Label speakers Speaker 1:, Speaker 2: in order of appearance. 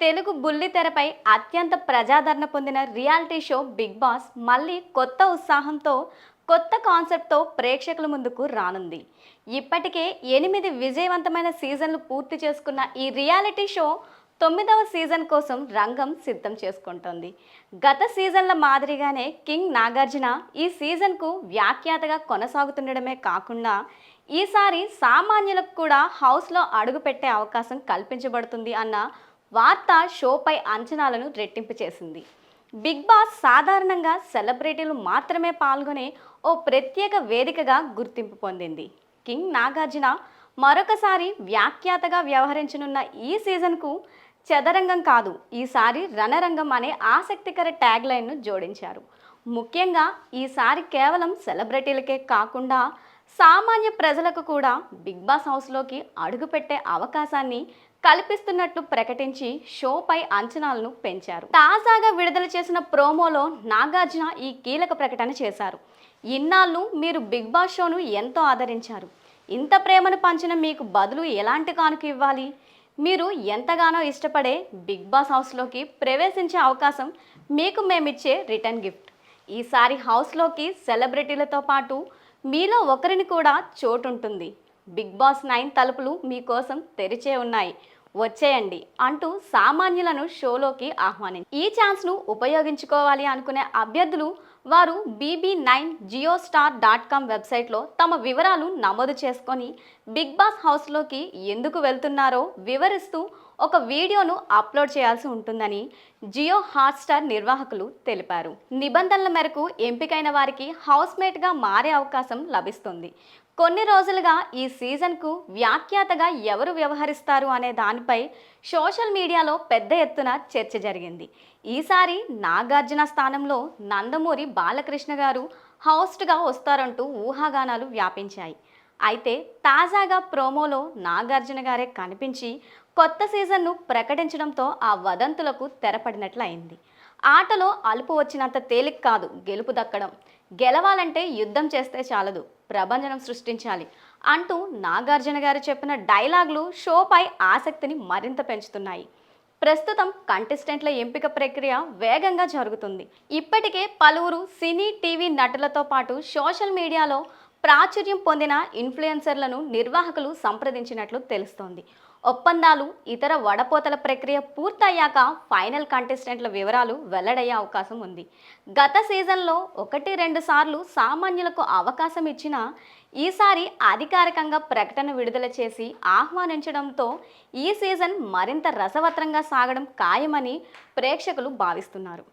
Speaker 1: తెలుగు బుల్లితెరపై అత్యంత ప్రజాదరణ పొందిన రియాలిటీ షో బిగ్ బాస్ మళ్ళీ కొత్త ఉత్సాహంతో కొత్త కాన్సెప్ట్తో ప్రేక్షకుల ముందుకు రానుంది. ఇప్పటికే 8 విజయవంతమైన సీజన్లు పూర్తి చేసుకున్న ఈ రియాలిటీ షో 9వ సీజన్ కోసం రంగం సిద్ధం చేసుకుంటోంది. గత సీజన్ల మాదిరిగానే కింగ్ నాగార్జున ఈ సీజన్కు వ్యాఖ్యాతగా కొనసాగుతుండడమే కాకుండా ఈసారి సామాన్యులకు కూడా హౌస్లో అడుగుపెట్టే అవకాశం కల్పించబడుతుంది అన్న వార్త షోపై అంచనాలను రెట్టింపు చేసింది. బిగ్ బాస్ సాధారణంగా సెలబ్రిటీలు మాత్రమే పాల్గొనే ఓ ప్రత్యేక వేదికగా గుర్తింపు పొందింది. కింగ్ నాగార్జున మరొకసారి వ్యాఖ్యాతగా వ్యవహరించనున్న ఈ సీజన్కు చదరంగం కాదు, ఈసారి రణరంగం అనే ఆసక్తికర ట్యాగ్ లైన్ను జోడించారు. ముఖ్యంగా ఈసారి కేవలం సెలబ్రిటీలకే కాకుండా సామాన్య ప్రజలకు కూడా బిగ్ బాస్ హౌస్లోకి అడుగుపెట్టే అవకాశాన్ని కల్పిస్తున్నట్లు ప్రకటించి షోపై అంచనాలను పెంచారు. తాజాగా విడుదల చేసిన ప్రోమోలో నాగార్జున ఈ కీలక ప్రకటన చేశారు. ఇన్నాళ్ళు మీరు బిగ్ బాస్ షోను ఎంతో ఆదరించారు. ఇంత ప్రేమను పంచిన మీకు బదులు ఎలాంటి కానుక ఇవ్వాలి? మీరు ఎంతగానో ఇష్టపడే బిగ్ బాస్ హౌస్లోకి ప్రవేశించే అవకాశం మీకు మేమిచ్చే రిటర్న్ గిఫ్ట్. ఈసారి హౌస్లోకి సెలబ్రిటీలతో పాటు మీలో ఒకరిని కూడా చోటుంటుంది. బిగ్ బాస్ 9 తలుపులు మీకోసం తెరిచే ఉన్నాయి, వచ్చేయండి అంటూ సామాన్యులను షోలోకి ఆహ్వానించారు. ఈ ఛాన్స్ను ఉపయోగించుకోవాలి అనుకునే అభ్యర్థులు వారు bb9jiostar.com వెబ్సైట్లో తమ వివరాలు నమోదు చేసుకొని బిగ్ బాస్ హౌస్లోకి ఎందుకు వెళ్తున్నారో వివరిస్తూ ఒక వీడియోను అప్లోడ్ చేయాల్సి ఉంటుందని జియో హాట్స్టార్ నిర్వాహకులు తెలిపారు. నిబంధనల మేరకు ఎంపికైన వారికి హౌస్మేట్గా మారే అవకాశం లభిస్తుంది. కొన్ని రోజులుగా ఈ సీజన్కు వ్యాఖ్యాతగా ఎవరు వ్యవహరిస్తారు అనే దానిపై సోషల్ మీడియాలో పెద్ద ఎత్తున చర్చ జరిగింది. ఈసారి నాగార్జున స్థానంలో నందమూరి బాలకృష్ణ గారు హోస్ట్గా వస్తారంటూ ఊహాగానాలు వ్యాపించాయి. అయితే తాజాగా ప్రోమోలో నాగార్జున గారే కనిపించి కొత్త సీజన్ను ప్రకటించడంతో ఆ వదంతులకు తెరపడినట్లయింది. ఆటలో అలుపు వచ్చినంత తేలిక కాదు గెలుపు దక్కడం. గెలవాలంటే యుద్ధం చేస్తే చాలదు, ప్రభంజనం సృష్టించాలి అంటూ నాగార్జున గారు చెప్పిన డైలాగులు షోపై ఆసక్తిని మరింత పెంచుతున్నాయి. ప్రస్తుతం కంటెస్టెంట్ల ఎంపిక ప్రక్రియ వేగంగా జరుగుతుంది. ఇప్పటికే పలువురు సినీ, టీవీ నటులతో పాటు సోషల్ మీడియాలో ప్రాచుర్యం పొందిన ఇన్ఫ్లుయెన్సర్లను నిర్వాహకులు సంప్రదించినట్లు తెలుస్తోంది. ఒప్పందాలు, ఇతర వడపోతల ప్రక్రియ పూర్తయ్యాక ఫైనల్ కంటెస్టెంట్ల వివరాలు వెల్లడయ్యే అవకాశం ఉంది. గత సీజన్లో 1-2 సార్లు సామాన్యులకు అవకాశం ఇచ్చినా ఈసారి అధికారికంగా ప్రకటన విడుదల చేసి ఆహ్వానించడంతో ఈ సీజన్ మరింత రసవత్రంగా సాగడం ఖాయమని ప్రేక్షకులు భావిస్తున్నారు.